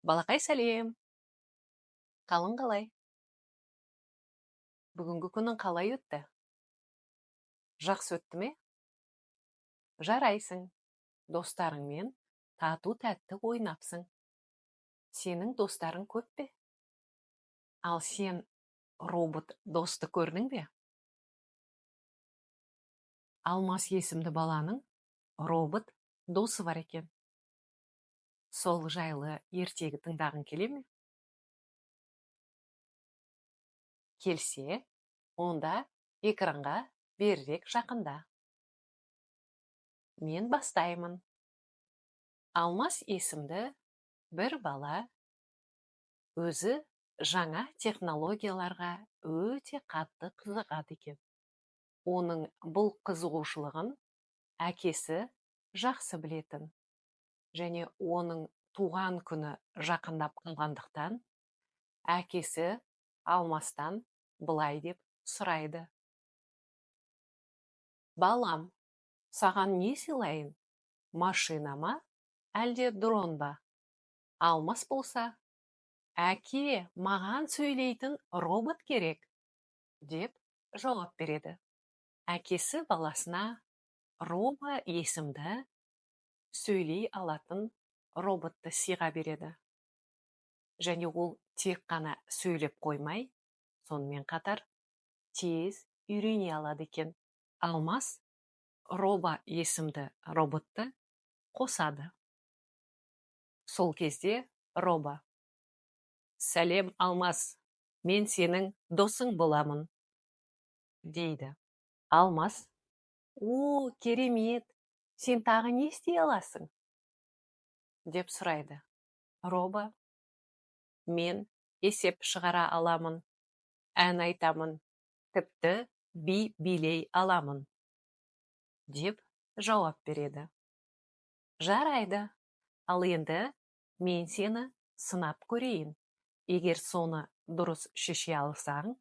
Балақай сәлем, қалың қалай? Бүгінгі күнің қалай өтті? Жақсы өтті ме? Жарайсың. Достарыңмен тату-тәтті ойнапсың. Сенің достарың көп пе? Ал сен робот досты көрдің бе? Алмас есімді баланың робот досы бар екен. Сол жайлы ертегі тыңдағың келе ме? Келсе, онда экранға берірек жақында. Мен бастаймын. Алмас есімді бір бала өзі жаңа технологияларға өте қатты қызығады екен. Оның бұл қызығушылығын әкесі жақсы білетін. Және оның туған күні жақындап қалғандықтан, әкесі Алмастан былай деп сұрайды. Балам, саған не сыйлайын? Машина ма, әлде дрон ба? Алмас болса, әке, маған сөйлейтін робот керек, деп жауап береді. Әкесі баласына Роба есімді сөйлей алатын роботты сыйға береді. Және ол тек қана сөйлеп қоймай, сонымен қатар тез үйрене алады екен. Алмас Роба есімді роботты қосады. Сол кезде Роба: «Сәлем, Алмас, мен сенің досың боламын», дейді. Алмас: «О, керемет, сен тағы не істей аласың?» деп сұрайды. Роба: «Мен есеп шығара аламын, ән айтамын, тіпті би билей аламын», деп жауап береді. Жарайды, ал енді мен сені сынап көрейін. Егер соны дұрыс шеше алсаң,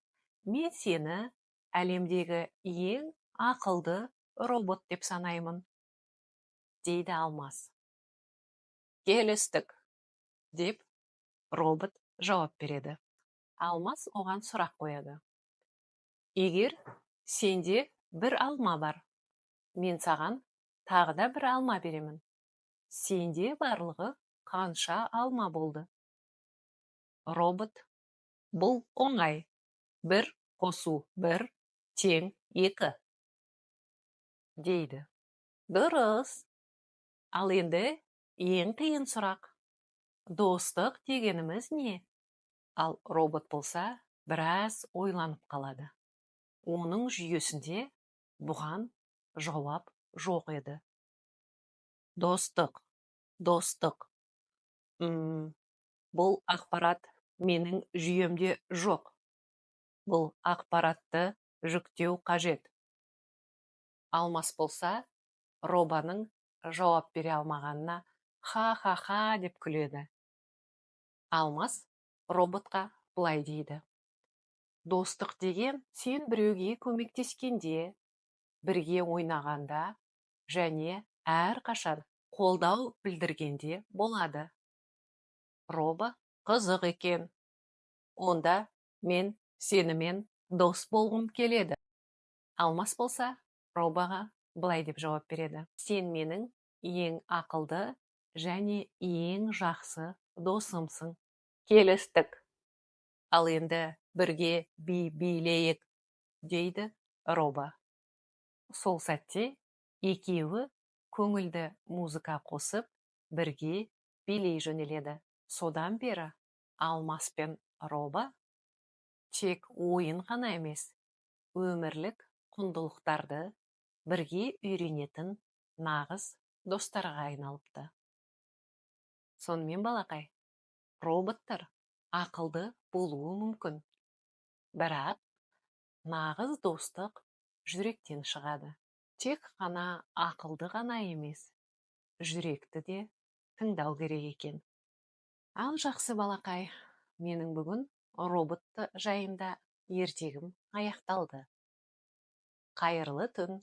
мен сені әлемдегі ең ақылды робот деп санаймын, дейді Алмас. Келістік, деп робот жауап береді. Алмас оған сұрақ қояды. Егер сенде бір алма бар, мен саған тағы да бір алма беремін. Сенде барлығы қанша алма болды? Робот: бұл оңай. 1 қосу 1 тең 2, дейді. Дұрыс. Ал енді ең қиын сұрақ. Достық дегеніміз не? Ал робот болса, біраз ойланып қалады. Оның жүйесінде бұған жауап жоқ еді. Достық. Бұл ақпарат менің жүйемде жоқ. Бұл ақпаратты жүктеу қажет. Алмас болса, робаның жауап бере алмағанына ха-ха-ха деп күледі. Алмас роботқа былай дейді. Достық деген сен біреуге көмектескенде, бірге ойнағанда және әрқашан қолдау білдіргенде болады. Роба: қызық екен. Онда мен сенімен дос болғым келеді. Алмас болса, робаға былай деп жауап береді. Сен менің ең ақылды және ең жақсы досымсың. Келістік. Ал енді бірге би билейік, дейді роба. Сол сәтте екеуі көңілді музыка қосып, бірге билей жөнеледі. Содан бері Алмас пен роба тек ойын ғана емес, өмірлік құндылықтарды бірге үйренетін нағыз достарға айналыпты. Сонымен балақай, роботтар ақылды болуы мүмкін, бірақ нағыз достық жүректен шығады. Тек қана ақылды ғана емес, жүректі де тыңдау керек екен. Ал жақсы балақай, менің бүгін робот жайында ертегім аяқталды. Қайырлы түн.